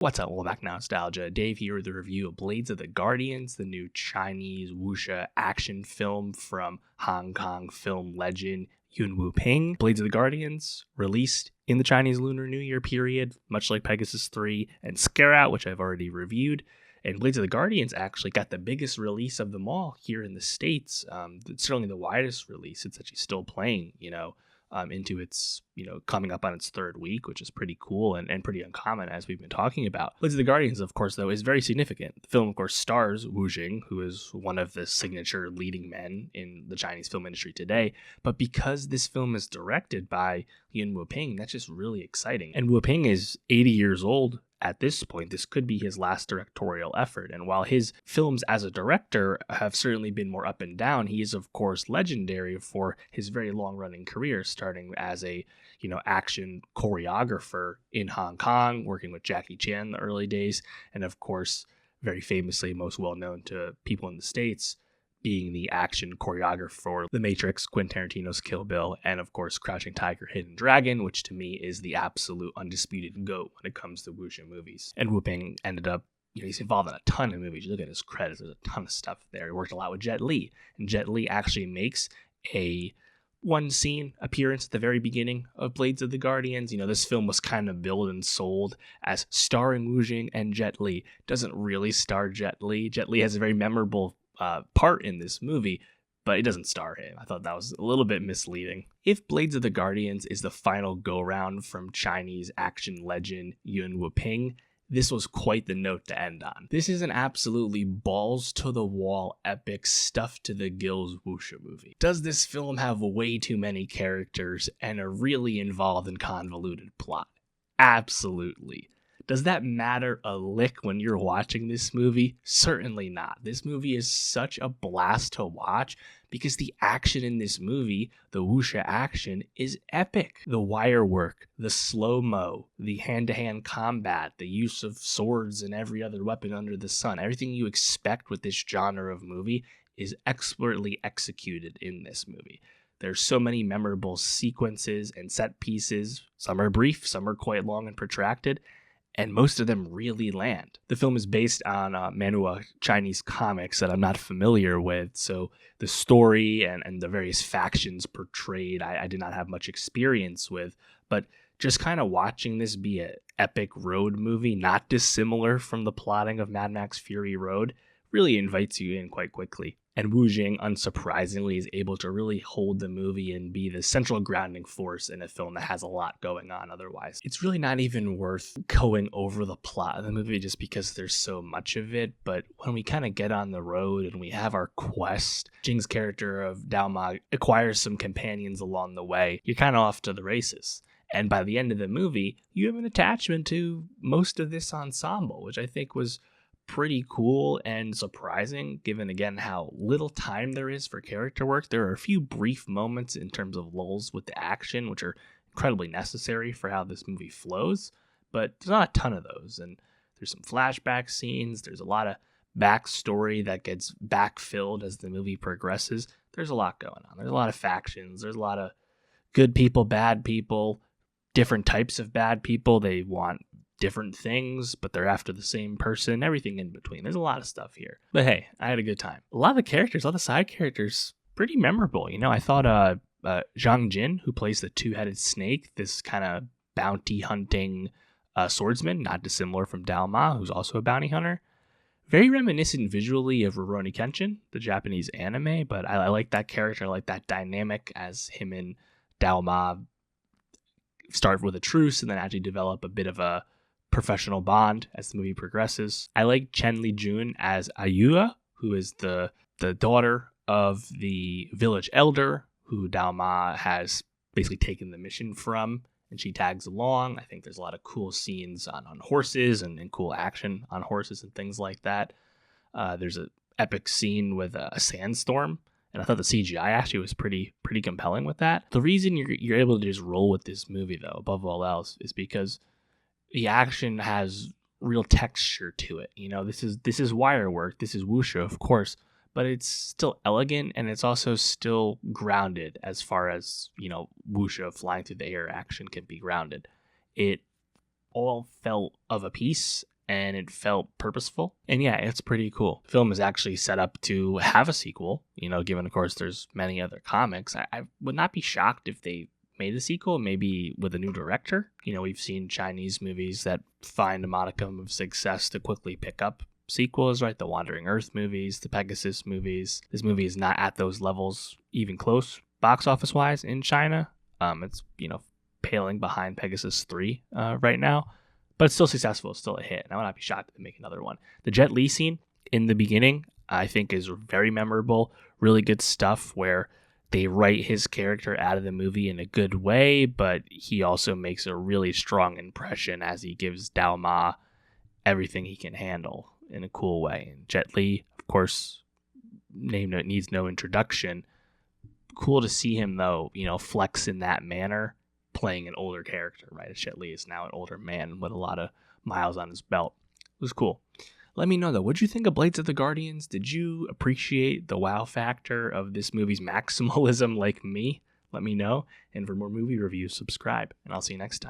What's up, welcome back to Nowstalgia. Dave here with a review of Blades of the Guardians, the new Chinese wuxia action film from Hong Kong film legend Yuen Woo-ping. Blades of the Guardians, released in the Chinese Lunar New Year period, much like Pegasus 3 and Scare Out, which I've already reviewed. And Blades of the Guardians actually got the biggest release of them all here in the States. It's certainly the widest release. It's actually still playing, into its, coming up on its third week, which is pretty cool and pretty uncommon, as we've been talking about. Blades of the Guardians, of course, though, is very significant. The film, of course, stars Wu Jing, who is one of the signature leading men in the Chinese film industry today. But because this film is directed by Yuen Woo-ping, that's just really exciting. And Woo-ping is 80 years old at this point. This could be his last directorial effort. And while his films as a director have certainly been more up and down, he is, of course, legendary for his very long-running career, starting as a, action choreographer in Hong Kong, working with Jackie Chan in the early days, and of course, very famously, most well-known to people in the States, being the action choreographer for The Matrix, Quentin Tarantino's Kill Bill, and of course Crouching Tiger, Hidden Dragon, which to me is the absolute undisputed GOAT when it comes to wuxia movies. And Wu-ping ended up, he's involved in a ton of movies. You look at his credits, there's a ton of stuff there. He worked a lot with Jet Li, and Jet Li actually makes a one scene appearance at the very beginning of Blades of the Guardians. This film was kind of billed and sold as starring Wu Jing and Jet Li. Doesn't really star Jet Li. Jet Li has a very memorable part in this movie, but it doesn't star him. I thought that was a little bit misleading. If Blades of the Guardians is the final go-round from Chinese action legend Yuen Woo-ping, this was quite the note to end on. This is an absolutely balls-to-the-wall, epic, stuffed-to-the-gills wuxia movie. Does this film have way too many characters and a really involved and convoluted plot? Absolutely. Does that matter a lick when you're watching this movie? Certainly not. This movie is such a blast to watch because the action in this movie, the wuxia action, is epic. The wire work, the slow-mo, the hand-to-hand combat, the use of swords and every other weapon under the sun, everything you expect with this genre of movie is expertly executed in this movie. There's so many memorable sequences and set pieces. Some are brief, some are quite long and protracted, and most of them really land. The film is based on manhua Chinese comics that I'm not familiar with, so the story and the various factions portrayed I did not have much experience with, but just kind of watching this be an epic road movie, not dissimilar from the plotting of Mad Max Fury Road, really invites you in quite quickly. And Wu Jing, unsurprisingly, is able to really hold the movie and be the central grounding force in a film that has a lot going on otherwise. It's really not even worth going over the plot of the movie just because there's so much of it, but when we kind of get on the road and we have our quest, Jing's character of Dao Ma acquires some companions along the way, you're kind of off to the races. And by the end of the movie, you have an attachment to most of this ensemble, which I think was pretty cool and surprising, given again how little time there is for character work. There are a few brief moments in terms of lulls with the action, which are incredibly necessary for how this movie flows, but there's not a ton of those. And there's some flashback scenes. There's a lot of backstory that gets backfilled as the movie progresses. There's a lot going on. There's a lot of factions. There's a lot of good people, bad people, different types of bad people. They want different things, but they're after the same person, everything in between. There's a lot of stuff here. But hey, I had a good time. A lot of the characters, a lot of the side characters, pretty memorable. I thought Zhang Jin, who plays the two-headed snake, this kind of bounty hunting swordsman, not dissimilar from Dao Ma, who's also a bounty hunter. Very reminiscent visually of Rurouni Kenshin, the Japanese anime, but I like that character. I like that dynamic as him and Dao Ma start with a truce and then actually develop a bit of a professional bond as the movie progresses. I like Chen Li Jun as Ayua, who is the daughter of the village elder who Dao Ma has basically taken the mission from, and she tags along. I think there's a lot of cool scenes on horses and cool action on horses and things like that. There's an epic scene with a sandstorm, and I thought the CGI actually was pretty compelling with that. The reason you're able to just roll with this movie, though, above all else, is because the action has real texture to it. This is wire work. This is wuxia, of course, but it's still elegant and it's also still grounded as far as, wuxia flying through the air action can be grounded. It all felt of a piece and it felt purposeful. And yeah, it's pretty cool. The film is actually set up to have a sequel, given, of course, there's many other comics. I would not be shocked if they made a sequel, maybe with a new director. We've seen Chinese movies that find a modicum of success to quickly pick up sequels, right? The Wandering Earth movies, the Pegasus movies. This movie is not at those levels, even close, box office wise in China. It's, paling behind Pegasus 3 right now. But it's still successful. It's still a hit. And I would not be shocked if they make another one. The Jet Li scene in the beginning, I think, is very memorable. Really good stuff where they write his character out of the movie in a good way, but he also makes a really strong impression as he gives Dao Ma everything he can handle in a cool way. And Jet Li, of course, needs no introduction. Cool to see him, though, flex in that manner, playing an older character, right? Jet Li is now an older man with a lot of miles on his belt. It was cool. Let me know, though, what did you think of Blades of the Guardians? Did you appreciate the wow factor of this movie's maximalism like me? Let me know. And for more movie reviews, subscribe, and I'll see you next time.